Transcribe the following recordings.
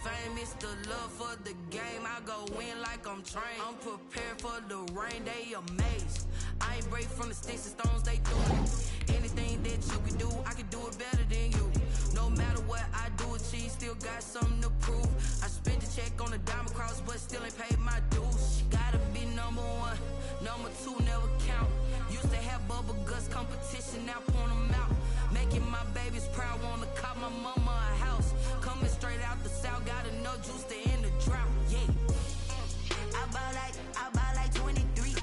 fame, it's the love for the game. I go in like I'm trained. I'm prepared for the rain, they amazed. I ain't break from the sticks and stones, they threw me. Anything that you can do, I can do it better than you. No matter what I do, achieve, still got something to prove. I spent the check on the diamond cross, but still ain't paid my dues. Gotta be number one, number two never count. Used to have bubble guts competition, now point them out. Making my babies proud, wanna cop my mama a house. Coming straight out the south, got enough juice to end the drought. Yeah, I buy like 23.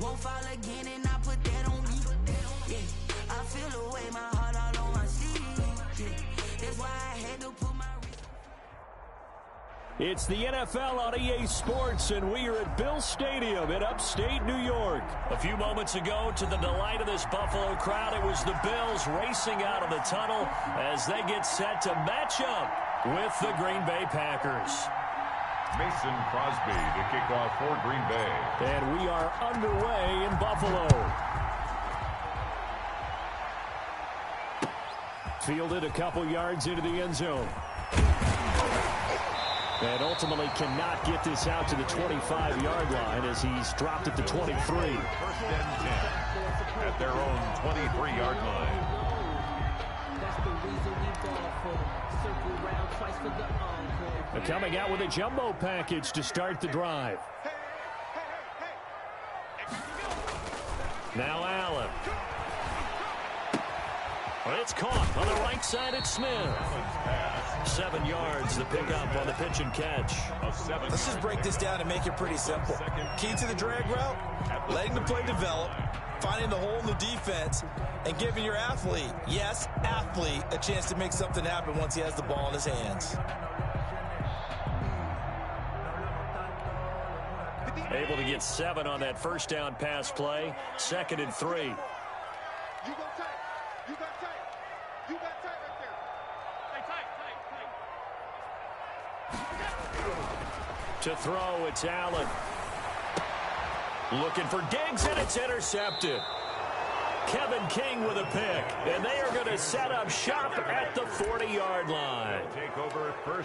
Won't fall again, and I put that on me. Yeah, I feel the way, my heart all on my sleeve. Yeah, that's why I had to put my. It's the NFL on EA Sports, and we are at Bill Stadium in upstate New York. A few moments ago, to the delight of this Buffalo crowd, it was the Bills racing out of the tunnel as they get set to match up with the Green Bay Packers. Mason Crosby to kick off for Green Bay. And we are underway in Buffalo. Fielded a couple yards into the end zone. And ultimately cannot get this out to the 25-yard line as he's dropped at the 23. First and 10 at their own 23-yard line. They're coming out with a jumbo package to start the drive. Now Allen. Well, it's caught on the right side at Smith. 7 yards, the pickup on the pitch and catch. Let's just break this down and make it pretty simple. Key to the drag route, letting the play develop, finding the hole in the defense, and giving your athlete, yes, athlete, a chance to make something happen once he has the ball in his hands. Able to get 7 on that first down pass play. 2nd and 3. You go tight. You got tight. You got tight right there. Tight. To throw, it's Allen. Looking for Diggs, and it's intercepted. Kevin King with a pick, and they are going to set up shop at the 40-yard line.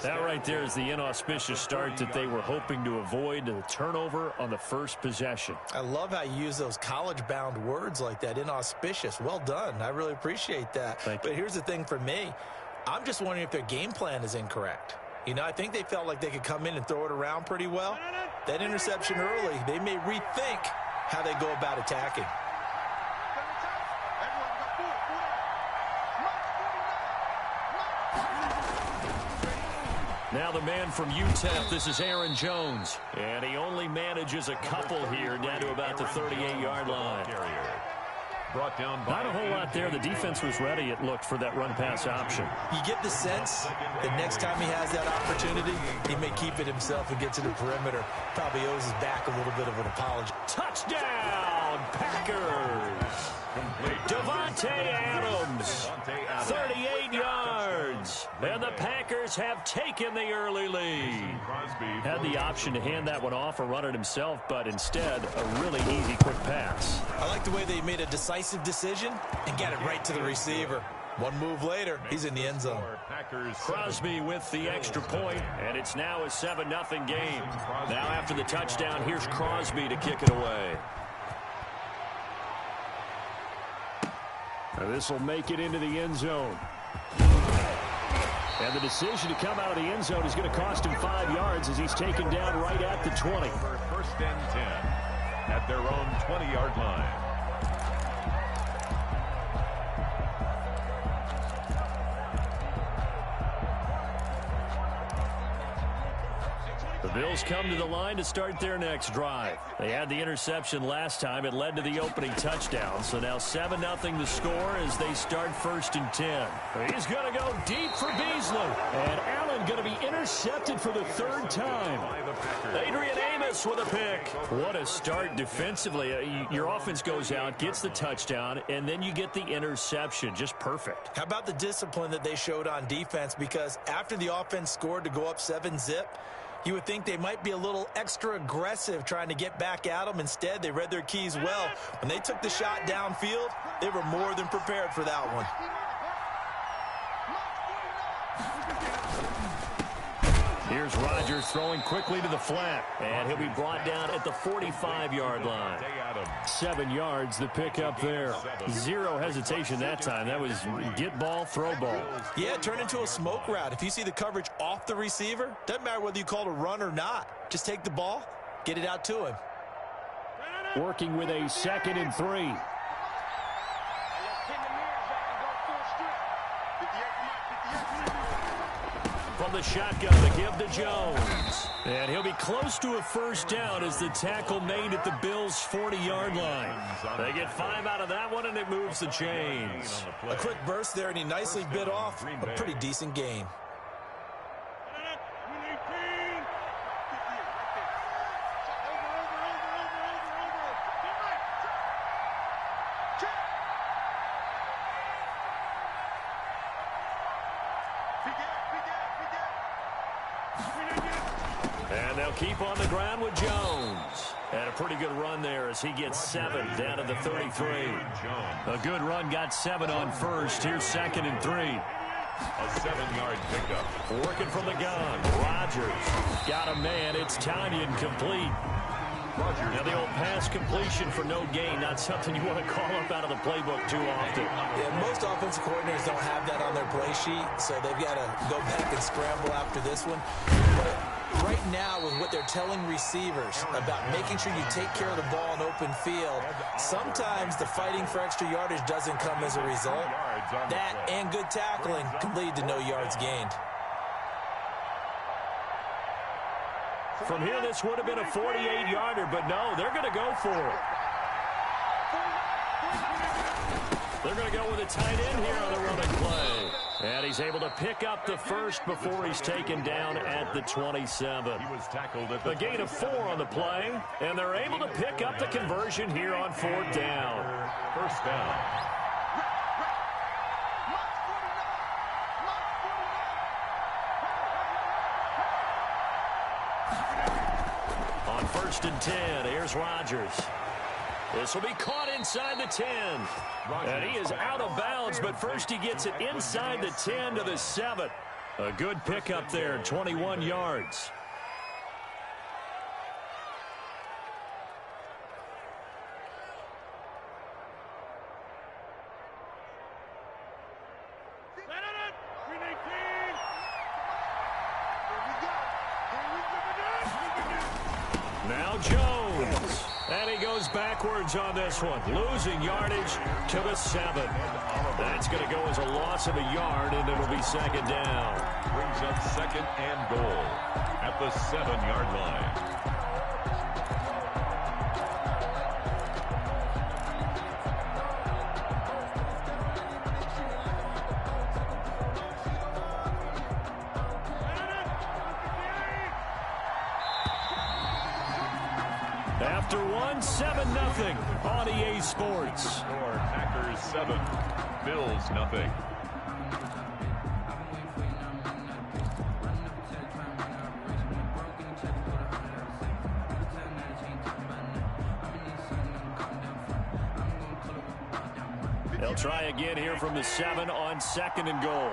That right there is the inauspicious start that they were hoping to avoid, the turnover on the first possession. I love how you use those college-bound words like that, inauspicious. Well done. I really appreciate that. Thank you. But here's the thing for me. I'm just wondering if their game plan is incorrect. You know, I think they felt like they could come in and throw it around pretty well. That interception early, they may rethink how they go about attacking. Now the man from UTEP, this is Aaron Jones. And he only manages a couple here down to about the 38-yard line. Not a whole lot there. The defense was ready, it looked, for that run-pass option. You get the sense that next time he has that opportunity, he may keep it himself and get to the perimeter. Probably owes his back a little bit of an apology. Touchdown, Packers! Devontae Adams, 38 yards. And the Packers have taken the early lead. Had the option to hand that one off or run it himself, but instead, a really easy, quick pass. I like the way they made a decisive decision and got it right to the receiver. One move later, he's in the end zone. Crosby with the extra point, and it's now a 7-0 game. Now after the touchdown, here's Crosby to kick it away. This will make it into the end zone. And the decision to come out of the end zone is going to cost him 5 yards as he's taken down right at the 20. First and 10 at their own 20-yard line. The Bills come to the line to start their next drive. They had the interception last time. It led to the opening touchdown. So now 7-0 the score as they start 1st and 10. He's going to go deep for Beasley. And Allen going to be intercepted for the 3rd time. Adrian Amos with a pick. What a start defensively. Your offense goes out, gets the touchdown, and then you get the interception. Just perfect. How about the discipline that they showed on defense? Because after the offense scored to go up 7-0, you would think they might be a little extra aggressive trying to get back at them. Instead, they read their keys well. When they took the shot downfield, they were more than prepared for that one. Here's Rodgers throwing quickly to the flat. And he'll be brought down at the 45-yard line. 7 yards, the pickup there. Zero hesitation that time. That was get ball, throw ball. Yeah, it turned into a smoke route. If you see the coverage off the receiver, doesn't matter whether you call it a run or not. Just take the ball, get it out to him. Working with a 2nd and 3. From the shotgun to give to Jones. And he'll be close to a first down as the tackle made at the Bills' 40-yard line. They get 5 out of that one, and it moves the chains. A quick burst there, and he nicely bit off a pretty decent gain. And they'll keep on the ground with Jones. And a pretty good run there as he gets 7 down to the 33. A good run, got 7 on first. Here's 2nd and 3. A 7-yard pickup. Working from the gun. Rodgers got a man. It's Tanyan complete. Now the old pass completion for no gain, not something you want to call up out of the playbook too often. Yeah, most offensive coordinators don't have that on their play sheet, so they've got to go back and scramble after this one. But right now, with what they're telling receivers about making sure you take care of the ball in open field, sometimes the fighting for extra yardage doesn't come as a result. That and good tackling can lead to no yards gained. From here, this would have been a 48-yarder, but no, they're going to go for it. They're going to go with a tight end here on the running play. And he's able to pick up the first before he's taken down at the 27. He was tackled at the A gain of 4 on the play, and they're able to pick up the conversion here on 4th down. First down. On 1st and 10, here's Rodgers. This will be caught inside the 10. And he is out of bounds, but first he gets it inside the 10 to the 7. A good pickup there, 21 yards. Now Jones. And he goes backwards on this one, losing yardage to the 7. That's going to go as a loss of a yard, and it'll be 2nd down. Brings up 2nd and goal at the 7-yard line. After one, 7-0 on EA Sports. Score Packers 7, Bills 0. They'll try again here from the 7 on 2nd and goal.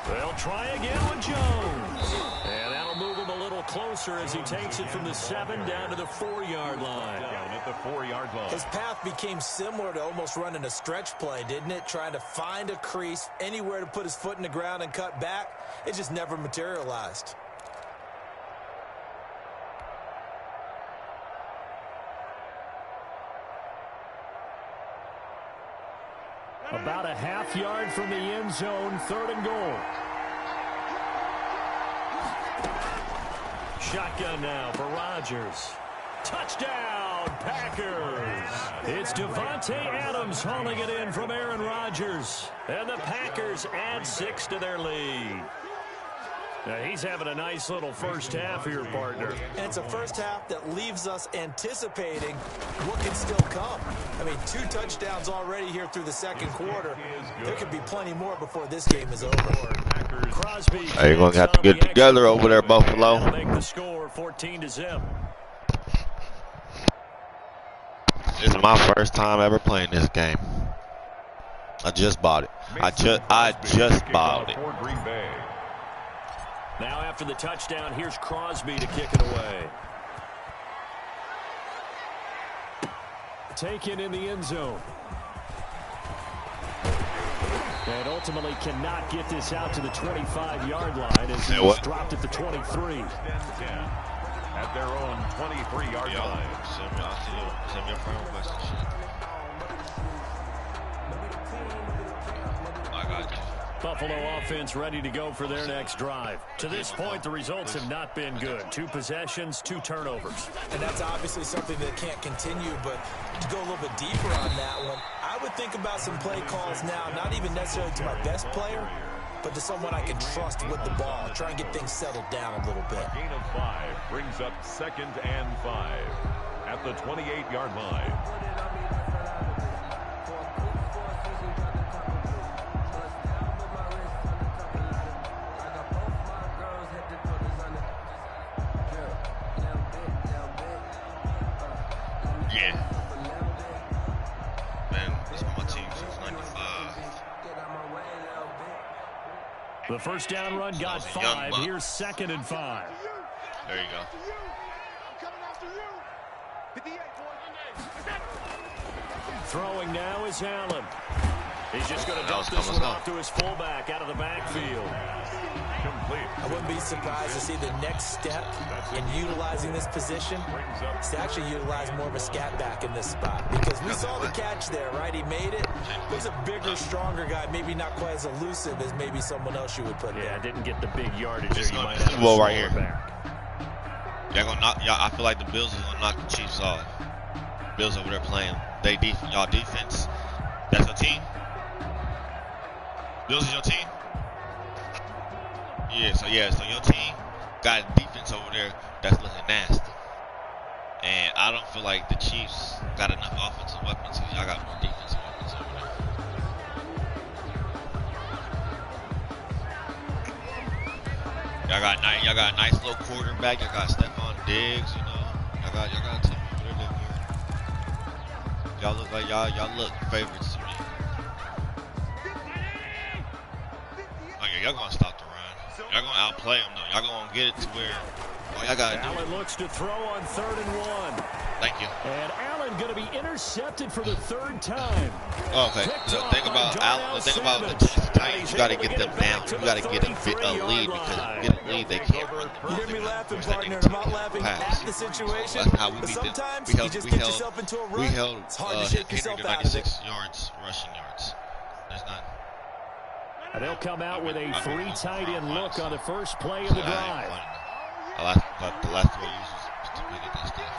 They'll try again with Jones. And that'll move him a little closer as he takes it from the 7 down to the 4-yard line. Down at the 4-yard line. His path became similar to almost running a stretch play, didn't it? Trying to find a crease, anywhere to put his foot in the ground and cut back. It just never materialized. About a half yard from the end zone, 3rd and goal. Shotgun now for Rodgers. Touchdown, Packers. It's Devontae Adams hauling it in from Aaron Rodgers. And the Packers add 6 to their lead. Now he's having a nice little first half here, partner. And it's a first half that leaves us anticipating what can still come. I mean, 2 touchdowns already here through the 2nd quarter. There could be plenty more before this game is over. Crosby. You're going to have to get it together over there, Buffalo. Make the score 14-0. This is my first time ever playing this game. I just bought it. I just bought it. For Green Bay. Now after the touchdown, here's Crosby to kick it away. Taken in the end zone. And ultimately cannot get this out to the 25-yard line as he was dropped at the 23. At their own 23-yard line. Send me a friend request and shit. I got you. Buffalo offense ready to go for their next drive. To this point, the results have not been good. 2 possessions, 2 turnovers. And that's obviously something that can't continue, but to go a little bit deeper on that one, I would think about some play calls now, not even necessarily to my best player, but to someone I can trust with the ball. Try and get things settled down a little bit. Gain of 5 brings up 2nd and 5 at the 28-yard line. Yeah. Man, this is my team since '95. The first down run got 5. Here's 2nd and 5. There you go. Throwing now is Allen. He's just going to dump this one off to his fullback out of the backfield. Complete. I wouldn't be surprised to see the next step in utilizing this position is to actually utilize more of a scat back in this spot, because we saw the catch there, right? He made it. He's a bigger, stronger guy, maybe not quite as elusive as maybe someone else you would put there. Yeah, didn't get the big yardage there. You might have a right here. Back. Y'all gonna knock. I feel like the Bills is gonna knock the Chiefs off. Bills over there playing y'all defense. That's your team. Bills is your team. So your team got a defense over there that's looking nasty, and I don't feel like the Chiefs got enough offensive weapons. Y'all got more defensive weapons over there. Y'all got a nice little quarterback. Y'all got Stephon Diggs. You know, y'all got a team over there that good. Y'all look like y'all look favorites to me. Oh yeah, y'all gonna stop the run. Y'all gonna outplay them though. Y'all gonna get it to where y'all gotta do. Allen looks to throw on 3rd and 1. Thank you. And Allen gonna be intercepted for the 3rd time. Okay. The thing about the Titans, you gotta get them down. You gotta get a lead, because get a lead they can't run. You hear me laughing, partner? I'm not laughing at the situation. That's how we beat them. Sometimes you just get yourself into a run. We held it's hard to shake yourself out of it. 96 yards rushing yards. There's not. And they'll come out with a 3 tight end look on the first play of the drive. The last 4 years was to get that stuff.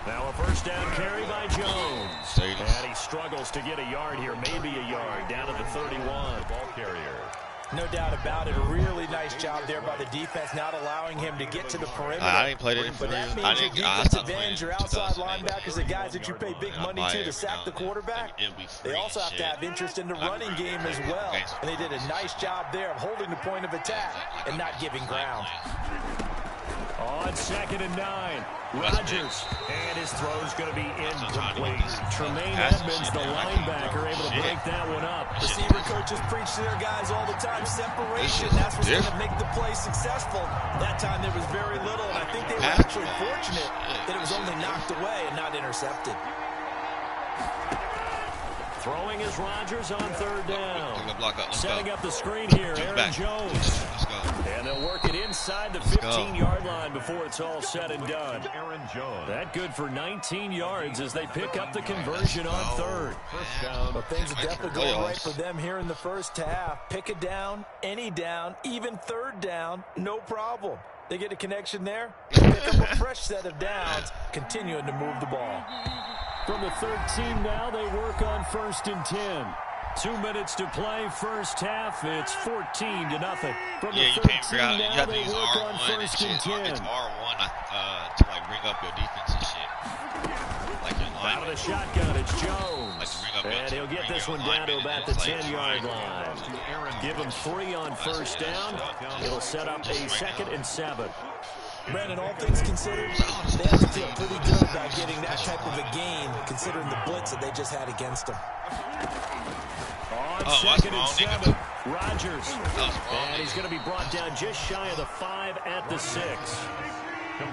Now a first down carry by Jones. And he struggles to get a yard here, maybe a yard, down to the 31. Ball carrier. No doubt about it. A really nice job there by the defense, not allowing him to get to the perimeter. I didn't play that But that means your defensive ends, your outside linebackers, the guys that you pay big money to sack the quarterback, they also have to have interest in the running game as well. And they did a nice job there of holding the point of attack and not giving ground. On 2nd and 9, Rodgers, and his throw's going to be incomplete. Tremaine Edmonds, the linebacker, able to break that one up. Receiver coaches preach to their guys all the time. Separation, that's what's going to make the play successful. That time there was very little, and I think they were actually fortunate that it was only knocked away and not intercepted. Throwing is Rodgers on 3rd down. Setting up the screen here, Aaron Jones. Let's go. And they'll work it inside the 15-yard line before it's all said and done. Aaron Jones. That good for 19 yards as they pick up the conversion on 3rd. First down. But things are definitely going right for them here in the first half. Pick a down, any down, even 3rd down, no problem. They get a connection there, pick up a fresh set of downs, continuing to move the ball. From the 13 now, they work on 1st and 10. 2 minutes to play, first half. It's 14-0. From the 13 now, they work on 1st and 10. It's R1 to like bring up your defense and shit. Like your line. Out of the shotgun, it's Jones. And he'll get this one down to about the 10-yard line. Give him 3 on 1st down. It'll set up a 2nd and 7. Brandon, all things considered, they have to feel pretty good about getting that type of a gain, considering the blitz that they just had against them. It's Oh, second that's and wrong, 7. nigga. Rogers. That was wrong, And he's nigga. going to be brought down just shy of the 5 at the 6.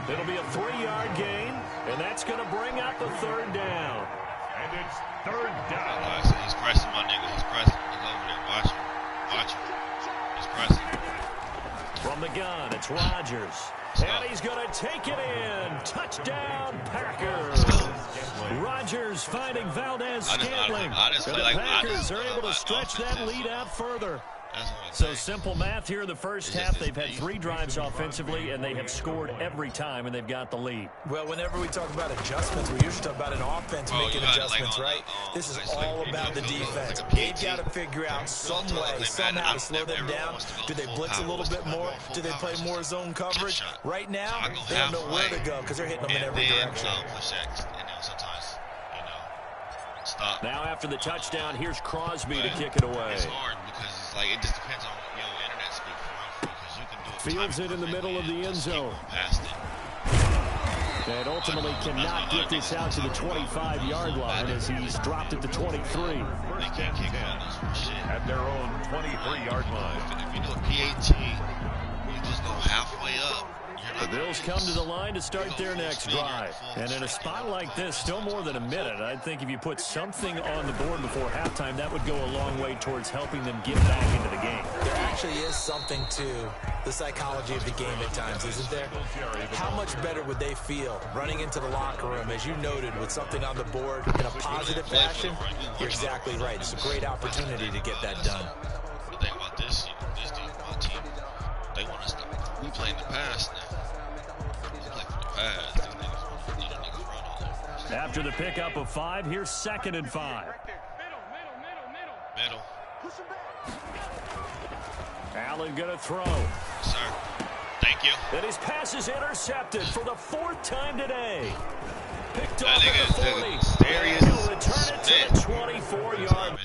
It'll be a 3-yard gain, and that's going to bring up a 3rd down. And it's 3rd down. All right, so he's pressing, my nigga. He's pressing. He's over there. Watch him. Watch him. He's pressing. From the gun, it's Rodgers. And he's going to take it in. Touchdown, Packers. Rodgers finding Valdez-Scantling. And the Packers are able to stretch that lead out further. So simple math here in the first half. They've had 3 drives offensively, and they have scored every time, and they've got the lead. Well, whenever we talk about adjustments, we usually talk about an offense making adjustments, right? This is all about the defense. They've got to figure out some way, somehow to slow them down. Do they blitz a little bit more? Do they play more zone coverage? Right now, they don't know where to go because they're hitting them in every direction. Now after the touchdown, here's Crosby to kick it away. It's hard because it's like it just depends on internet speed because you can do it. Fields it in the middle of the end zone. And ultimately cannot get this out to the 25-yard line as he's dropped it to 23. They can't kick on this shit. At their own 23-yard line. If you do a PAT, you just go halfway up. The Bills come to the line to start their next drive. And in a spot like this, still more than a minute, I think if you put something on the board before halftime, that would go a long way towards helping them get back into the game. There actually is something to the psychology of the game at times, isn't there? How much better would they feel running into the locker room, as you noted, with something on the board in a positive fashion? You're exactly right. It's a great opportunity to get that done. The thing about this dude, my team, they want us to play in the past now. After the pickup of 5, here's 2nd and 5. Middle. Allen going to throw. Sir. Thank you. And his pass is intercepted for the 4th time today. Picked off That at the 40. nigga, He'll return it to the 24-yard.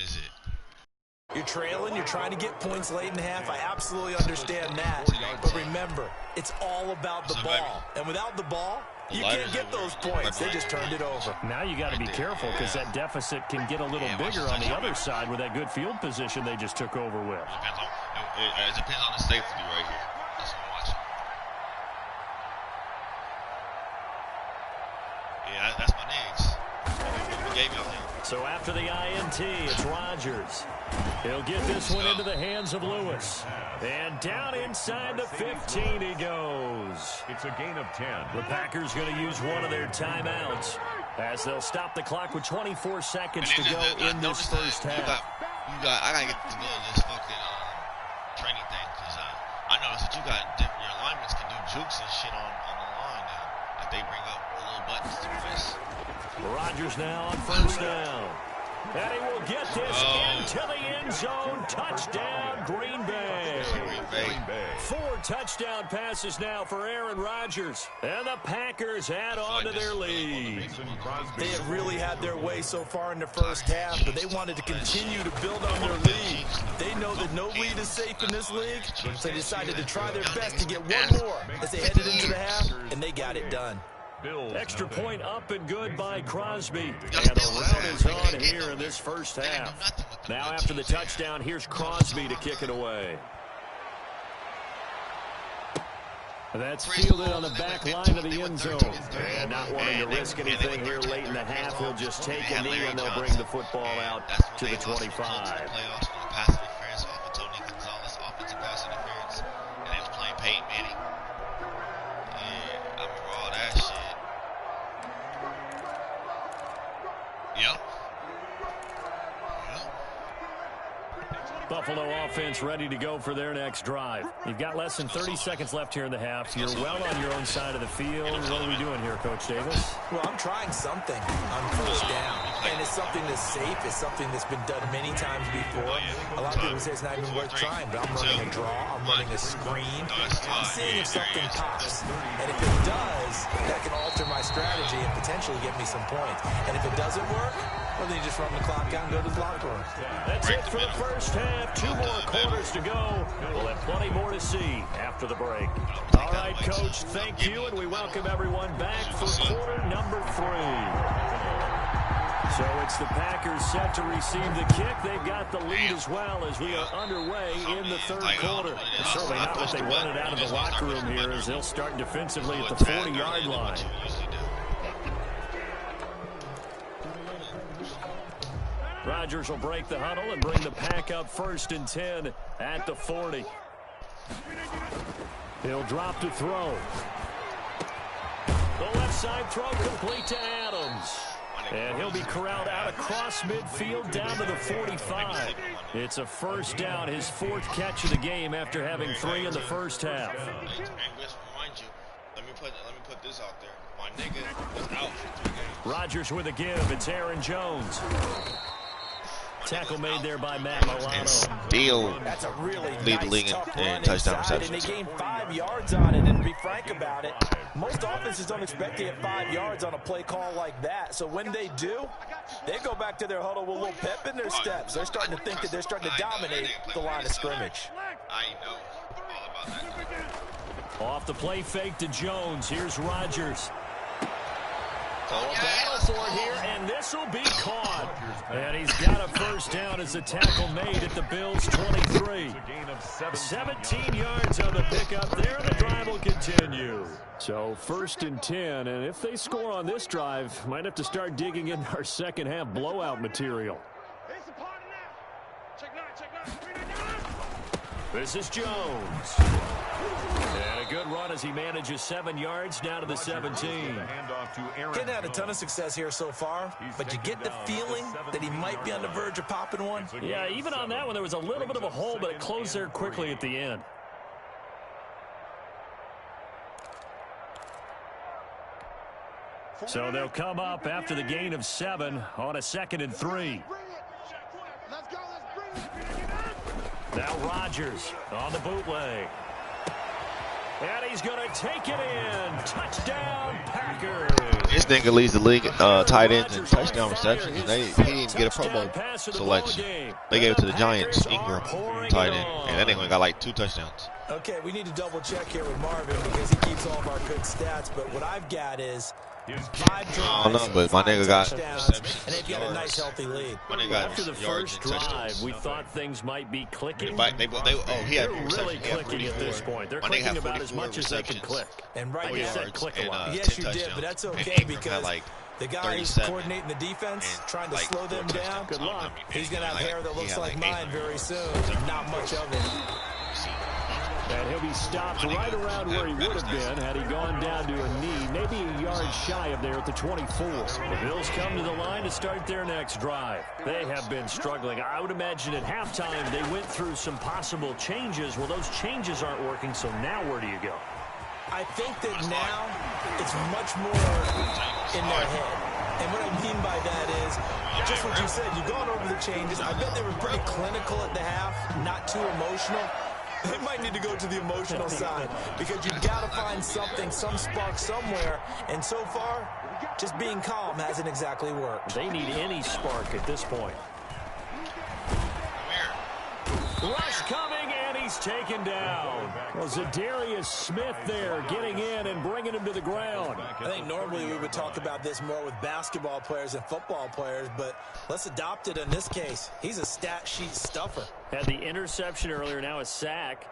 You're trailing, you're trying to get points late in the half. I absolutely understand that. But remember, it's all about the ball. And without the ball, you can't get those points. They just turned it over. Now you got to be careful because that deficit can get a little bigger on the other side with that good field position they just took over with. It depends on the safety right here. That's what I'm watching. Yeah, that's my needs. We gave y'all him. So after the INT, it's Rodgers. He'll get this one into the hands of Lewis. And down inside the 15 he goes. It's a gain of 10. The Packers going to use one of their timeouts as they'll stop the clock with 24 seconds to go in this first half. I got to get to go to this fucking training thing because I noticed that your alignments can do jukes and shit on the line now. Like they bring up little buttons to press. Rodgers now on 1st down. And he will get this into the end zone. Touchdown, Green Bay. 4 touchdown passes now for Aaron Rodgers. And the Packers add on to their lead. They have really had their way so far in the first half, but they wanted to continue to build on their lead. They know that no lead is safe in this league, so they decided to try their best to get one more as they headed into the half, and they got it done. Extra point up and good by Crosby. And the round is on here in this first half. Now after the touchdown, here's Crosby to kick it away. That's fielded on the back line of the end zone. And not wanting to risk anything here late in the half, he'll just take a knee and they'll bring the football out to the 25. Buffalo offense ready to go for their next drive. You've got less than 30 seconds left here in the half. You're well on your own side of the field. What are we doing here, Coach Davis? Well, I'm trying something on 1st down. And it's something that's safe. It's something that's been done many times before. A lot of people say it's not even worth trying, but I'm running a draw. I'm running a screen. I'm seeing if something pops. And if it does, that can alter my strategy and potentially get me some points. And if it doesn't work, well, then you just run the clock out and go to the locker room. That's it for the first half. 2 more quarters to go. We'll have plenty more to see after the break. All right, Coach, thank you, and we welcome everyone back for quarter number 3. So it's the Packers set to receive the kick. They've got the lead as well as we are underway in the third quarter. It's certainly not what they wanted out of the locker room here as they'll start defensively at the 40-yard line. Rodgers will break the huddle and bring the Pack up 1st and 10 at the 40. He'll drop to throw. The left side throw complete to Adams. And he'll be corralled out across midfield down to the 45. It's a first down, his 4th catch of the game after having 3 in the first half. Let me put this out there. My nigga was out for 3 games. Rodgers with a give. It's Aaron Jones. Tackle made there by Matt Milano. And still That's a really lead the league in touchdown receptions. And they gained 5 yards on it, and to be frank about it, most offenses don't expect to get 5 yards on a play call like that. So when they do, they go back to their huddle with a little pep in their steps. They're starting to think that they're starting to dominate the line of scrimmage. I know all about that. Off the play fake to Jones. Here's Rodgers. Oh, A battle for it here, and this will be caught. And he's got a first down as the tackle made at the Bills' 23. 17 yards on the pickup there. The drive will continue. So 1st and 10, and if they score on this drive, might have to start digging in our second half blowout material. This is Jones. And a good run as he manages 7 yards down to the 17. Hadn't had a ton of success here so far, but you get the feeling that he might be on the verge of popping one. Yeah, even on that one, there was a little bit of a hole, but it closed there quickly at the end. So they'll come up after the gain of 7 on a 2nd and 3. Now Rodgers on the bootleg. And he's going to take it in. Touchdown, Packers. This nigga leads the league tight ends and touchdown receptions. And he didn't get a Pro Bowl selection. They gave it to the Giants, Ingram, tight end. And that nigga got like 2 touchdowns. Okay, we need to double check here with Marvin because he keeps all of our good stats. But what I've got is 5 drives, I don't know, but my nigga got receptions, and they've got a nice, healthy lead. After the first drive, we thought things might be clicking. He had They're really clicking at this point. They're clicking about as much as they can click. And right You now, said click a lot. yes, you did, but that's okay because the guy who's coordinating the defense, trying to slow them down, Good luck. he's going to have hair that looks like mine very soon. Not much of it. And he'll be stopped right around where he would have been had he gone down to a knee, maybe a yard shy of there at the 24. The Bills come to the line to start their next drive. They have been struggling. I would imagine at halftime they went through some possible changes. Well, those changes aren't working, so now where do you go? I think that now it's much more in their head. And what I mean by that is, just what you said, you've gone over the changes. I bet they were pretty clinical at the half, not too emotional. They might need to go to the emotional side because you've got to find something, some spark somewhere. And so far, just being calm hasn't exactly worked. They need any spark at this point. Rush coming, and he's taken down. Well, Zadarius Smith there getting in and bringing him to the ground. I think normally we would talk about this more with basketball players and football players, but let's adopt it in this case. He's a stat sheet stuffer. Had the interception earlier, now a sack.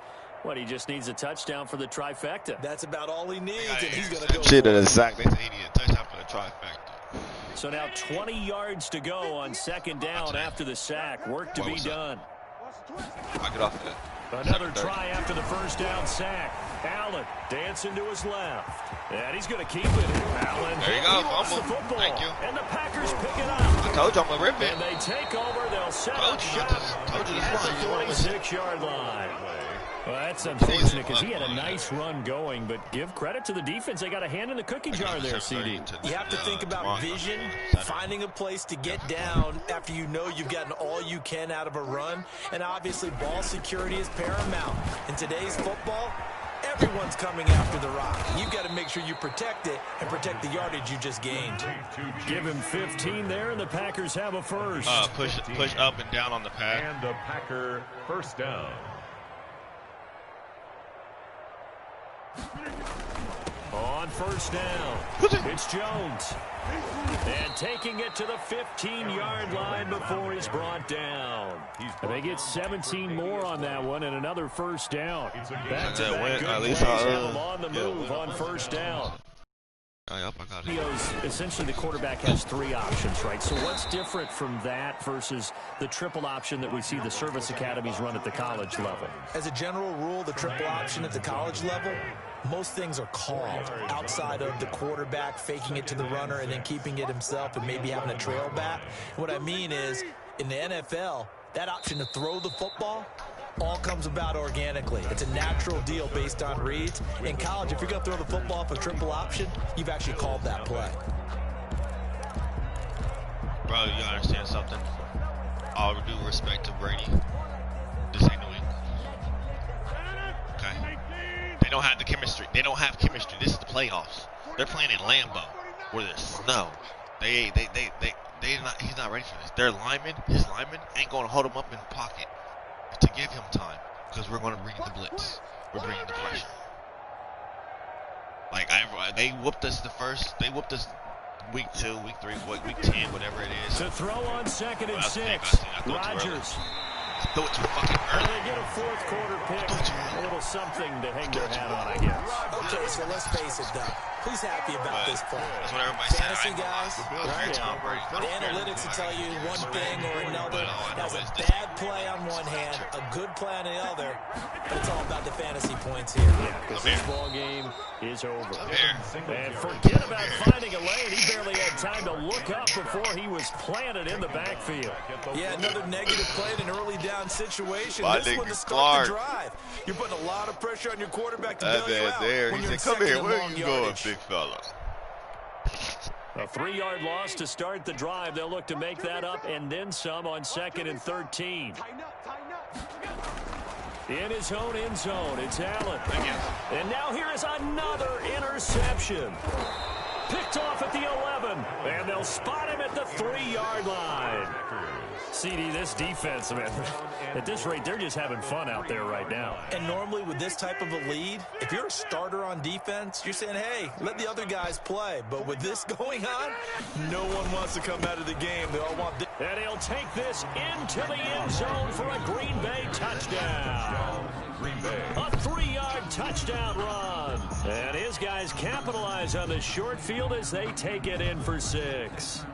What, he just needs a touchdown for the trifecta. That's about all he needs, and he's going to go. Shit, a sack. They said he needed a touchdown for the trifecta. So now 20 yards to go on 2nd down after the sack. Work to be done. I get off of that. Another try after the first down sack. Allen dancing to his left. And he's going to keep it. Allen. There you go. The football. Thank you. And the Packers pick it up. I told you I'm going to rip it. And they take over. They'll set up shop told you at the 26-yard line. Well, that's unfortunate because he had a nice run going, but give credit to the defense. They got a hand in the cookie jar there, CD. You have to think about vision, finding a place to get down after you know you've gotten all you can out of a run, and obviously ball security is paramount. In today's football, everyone's coming after the rock. You've got to make sure you protect it and protect the yardage you just gained. Give him 15 there, and the Packers have a first. Push up and down on the pad. And a Packer first down. On on first down. It's Jones. And taking it to the 15-yard line before he's brought down. They get 17 more on that one and another first down. Back-to-back good plays on the move on first down. Yep, I got it. Essentially, the quarterback has 3 options, right? So what's different from that versus the triple option that we see the service academies run at the college level? As a general rule, the triple option at the college level, most things are called outside of the quarterback faking it to the runner and then keeping it himself and maybe having a trail back. What I mean is, in the NFL, that option to throw the football all comes about organically. It's a natural deal based on reads. In college, if you're going to throw the football off a triple option, you've actually called that play. Bro, you understand something? All due respect to Brady, this ain't New England. Okay? They don't have the chemistry. They don't have chemistry. This is the playoffs. They're playing in Lambeau where there's snow. He's not ready for this. His linemen ain't going to hold him up in the pocket to give him time, because we're going to bring the blitz. We're bringing the pressure. Like, they whooped us week 2, week 3, week 10, whatever it is. To throw on 2nd and 6. Rodgers. Throw it too fucking early. They get a fourth quarter pick. A little something to hang their hat on, I guess. Okay, so let's face it, Doug. Who's happy about this play? That's what everybody said. Fantasy guys, right? The analytics will tell you one thing or another. That's a bad play on one hand, a good play on the other, but it's all about the fantasy points here. Yeah, because this ball game is over. And forget about finding a lane. He barely had time to look up before he was planted in the backfield. Yeah, another negative play in an early down situation. My this one to start the drive. You're putting a lot of pressure on your quarterback to bail you out. He said, come here, where are you going, big fella? A 3-yard loss to start the drive. They'll look to make that up and then some on 2nd and 13. In his own end zone, it's Allen. And now here is another interception. Picked off at the 11, and they'll spot him at the 3-yard line. CD, this defense, man, at this rate, they're just having fun out there right now. And normally with this type of a lead, if you're a starter on defense, you're saying, hey, let the other guys play. But with this going on, no one wants to come out of the game. They all want this. And he'll take this into the end zone for a Green Bay touchdown. A 3-yard touchdown run. And his guys capitalize on the short field as they take it in for 6.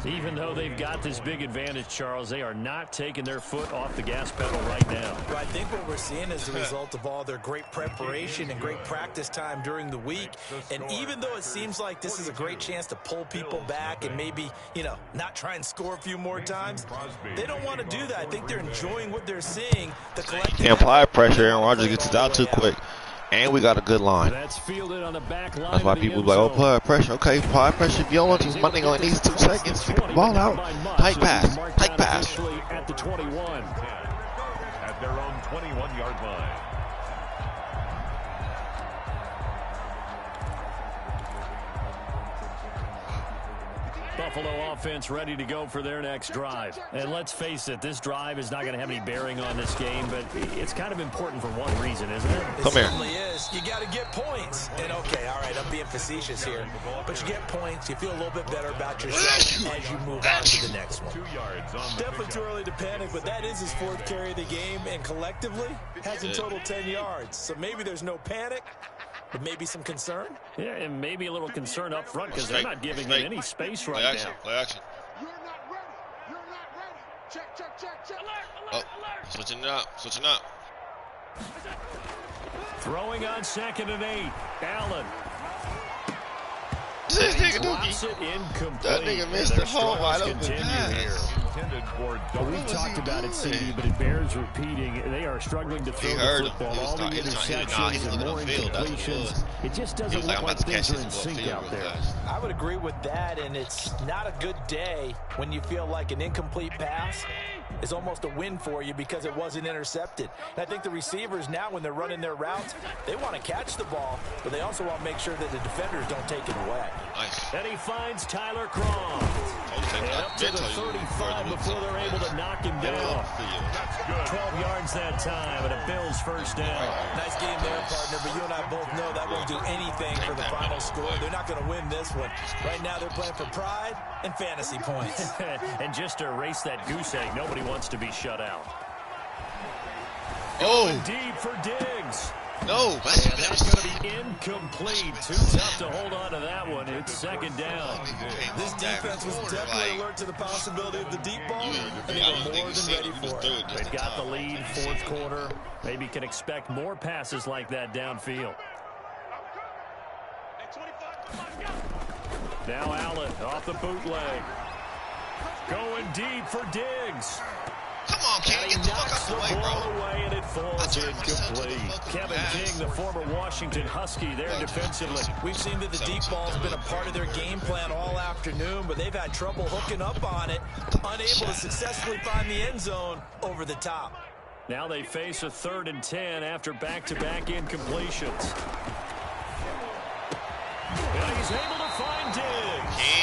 Even though they've got this big advantage, Charles, they are not taking their foot off the gas pedal right now. Well, I think what we're seeing is the result of all their great preparation and great practice time during the week. And even though it seems like this is a great chance to pull people back and maybe, not try and score a few more times, they don't want to do that. I think they're enjoying what they're seeing. The collective can't apply pressure, and Rodgers gets it out too quick. And we got a good line. That's fielded on the back line. That's why people be like, oh, apply pressure. Okay, apply pressure. If you don't want to, Monday only needs 2 seconds to get the ball out. Tight pass. Tight pass. At the 21. At their own 21-yard line. Buffalo offense ready to go for their next drive. And let's face it, this drive is not going to have any bearing on this game, but it's kind of important for one reason, isn't it? It certainly is. You got to get points. And okay, all right, I'm being facetious here, but you get points, you feel a little bit better about yourself as you move on to the next one. Definitely too early to panic, but that is his 4th carry of the game, and collectively has in total 10 yards. So maybe there's no panic, but maybe some concern? Yeah, and maybe a little concern up front because they're not giving it any space right now. Play action. You're not ready. You're not ready. Check, check, check, check. Oh, switching up. Throwing on 2nd and 8. Allen. This nigga drops it incomplete. That nigga missed the ball wide open pass. We talked about it, CD, but it bears repeating. They are struggling to throw the football. All the interceptions and more incompletions. It just doesn't look like things are in sync out there. I would agree with that, and it's not a good day when you feel like an incomplete pass is almost a win for you because it wasn't intercepted. And I think the receivers now, when they're running their routes, they want to catch the ball, but they also want to make sure that the defenders don't take it away. Nice. And he finds Tyler Croft. to the 35 before they're able to knock him down. 12 yards that time, and a Bills first down. Nice game there, partner, but you and I both know that won't do anything for the final score. They're not going to win this one. Right now, they're playing for pride and fantasy points. And just to erase that goose egg, nobody wants to be shut out. Oh, Deep for Diggs. no, That's going to be incomplete. Too tough to hold on to that one. It's second down. This defense was definitely alert to the possibility of the deep ball, and they were more than ready for it. They've got the lead, fourth quarter. Maybe can expect more passes like that downfield. Now Allen off the bootleg. Going deep for Diggs. Come on, King, get the fuck out the way, bro. Away and it falls incomplete. Kevin King, the former Washington Husky, there defensively. We've seen that the deep ball's been a part of their game plan all afternoon, but they've had trouble hooking up on it, unable to successfully find the end zone over the top. Now they face a 3rd and 10 after back-to-back incompletions. And he's able to find Diggs. King.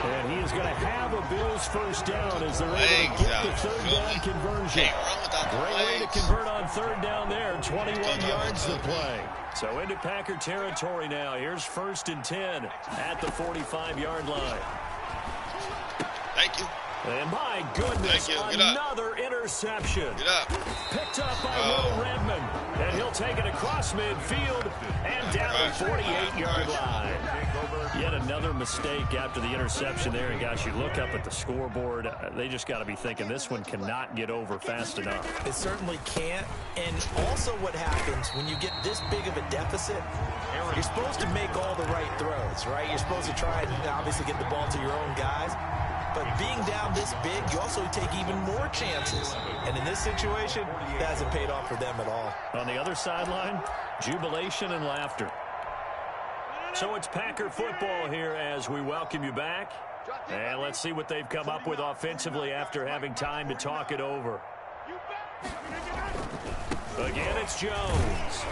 And he is going to have a Bills first down as they're able to get the 3rd down conversion. Great way to convert on 3rd down there. 21 yards to play. So into Packer territory now. Here's 1st and 10 at the 45-yard line. Thank you. And my goodness, another interception. Picked up by Will Redmond. And he'll take it across midfield and down the 48-yard line. Yet another mistake after the interception there. And guys, you look up at the scoreboard, they just got to be thinking this one cannot get over fast enough. It certainly can't. And also what happens when you get this big of a deficit, you're supposed to make all the right throws, right? You're supposed to try and obviously get the ball to your own guys. But being down this big, you also take even more chances. And in this situation, that hasn't paid off for them at all. On the other sideline, jubilation and laughter. So it's Packer football here as we welcome you back. And let's see what they've come up with offensively after having time to talk it over. Again, it's Jones.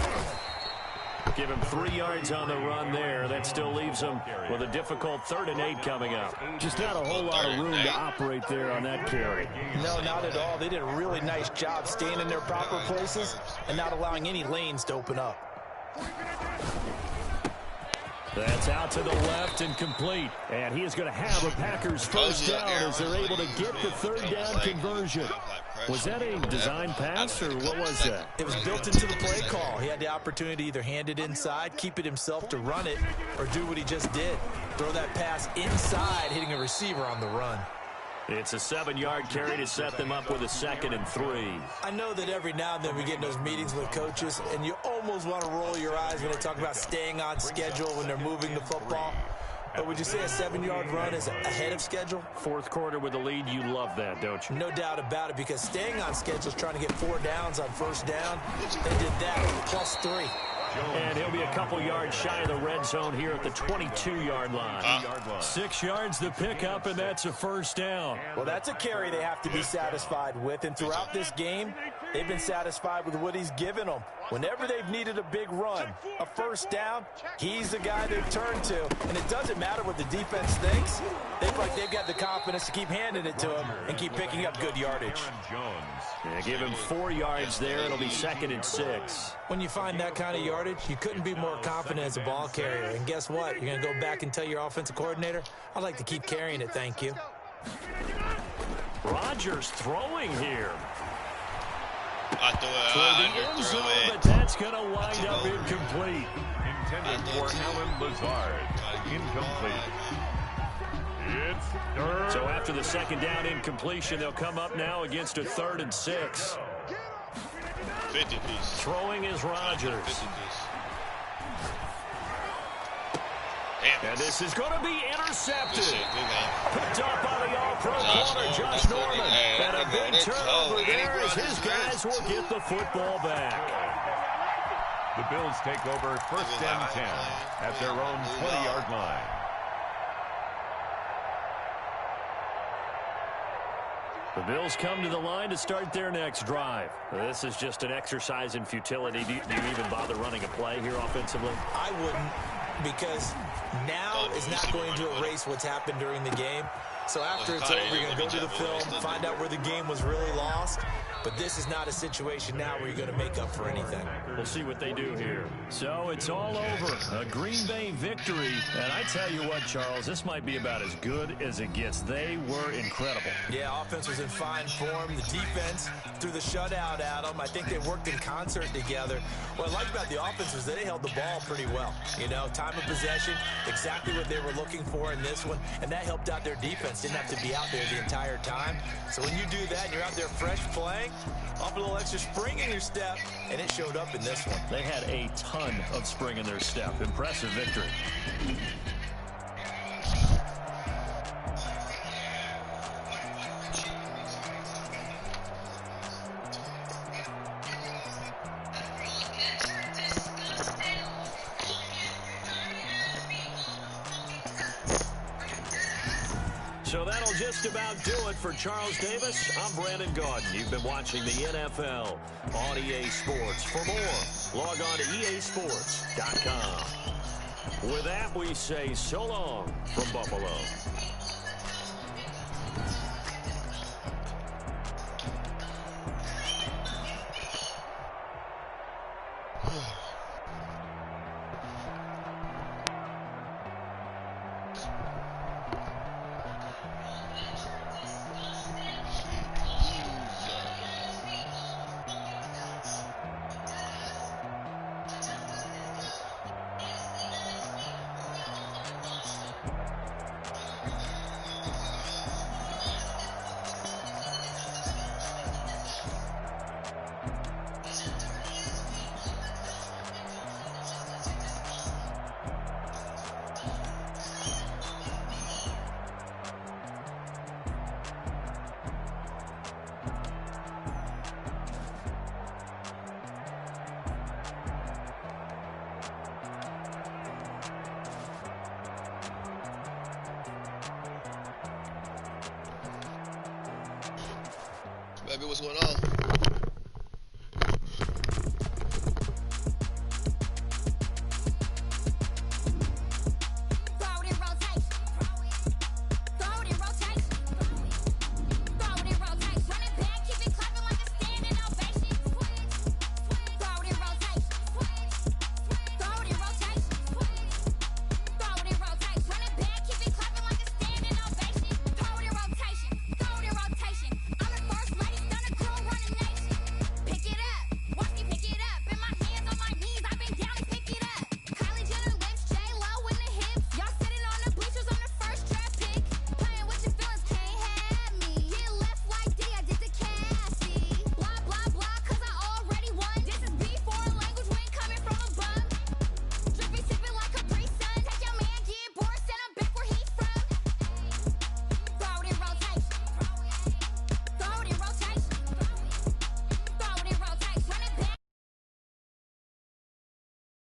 Give him 3 yards on the run there. That still leaves him with a difficult 3rd and 8 coming up. Just not a whole lot of room to operate there on that carry. No, not at all. They did a really nice job staying in their proper places and not allowing any lanes to open up. That's out to the left and complete. And he is going to have a Packers first down as they're able to get the 3rd down conversion. Was that a design pass, or what was that? It was built into the play call. He had the opportunity to either hand it inside, keep it himself to run it, or do what he just did. Throw that pass inside, hitting a receiver on the run. It's a 7-yard carry to set them up with a 2nd and 3. I know that every now and then we get in those meetings with coaches, and you almost want to roll your eyes when they talk about staying on schedule when they're moving the football. But would you say a 7-yard run is ahead of schedule? Fourth quarter with the lead, you love that, don't you? No doubt about it, because staying on schedule is trying to get 4 downs on first down. They did that plus 3. And he'll be a couple yards shy of the red zone here at the 22-yard line. 6 yards to pick up, and that's a first down. Well, that's a carry they have to be satisfied with. And throughout this game, they've been satisfied with what he's given them. Whenever they've needed a big run, a first down, he's the guy they've turned to. And it doesn't matter what the defense thinks. They feel like they've got the confidence to keep handing it to him and keep picking up good yardage. Yeah, give him 4 yards there. It'll be 2nd and 6. When you find that kind of yardage, you couldn't be more confident as a ball carrier. And guess what? You're going to go back and tell your offensive coordinator, I'd like to keep carrying it, thank you. Rodgers throwing here. I threw it. But that's going to wind up incomplete. Intended for Alan Lazard. Incomplete. It's 3rd. So after the 2nd down incompletion, they'll come up now against a 3rd and 6. 50 piece. Throwing is Rodgers. 50 piece. And this is going to be intercepted. Good Picked up by the all-pro corner, Josh Norman. And a big turnover there as his guys will get the football back. The Bills take over 1st and 10 at their own 20-yard line. The Bills come to the line to start their next drive. This is just an exercise in futility. Do you even bother running a play here offensively? I wouldn't, because now is not going to erase what's happened during the game. So after it's over, you're going to go to the film, find out where the game was really lost. But this is not a situation now where you're going to make up for anything. We'll see what they do here. So it's all over. A Green Bay victory. And I tell you what, Charles, this might be about as good as it gets. They were incredible. Yeah, offense was in fine form. The defense threw the shutout at them. I think they worked in concert together. What I liked about the offense was they held the ball pretty well. You know, time of possession, exactly what they were looking for in this one. And that helped out their defense. Didn't have to be out there the entire time. So when you do that and you're out there fresh playing, off a little extra spring in your step, and it showed up in this one. They had a ton of spring in their step. Impressive victory. So that'll just about do it for Charles Davis. I'm Brandon Gaudin. You've been watching the NFL on EA Sports. For more, log on to easports.com. With that, we say so long from Buffalo. Baby, what's going on?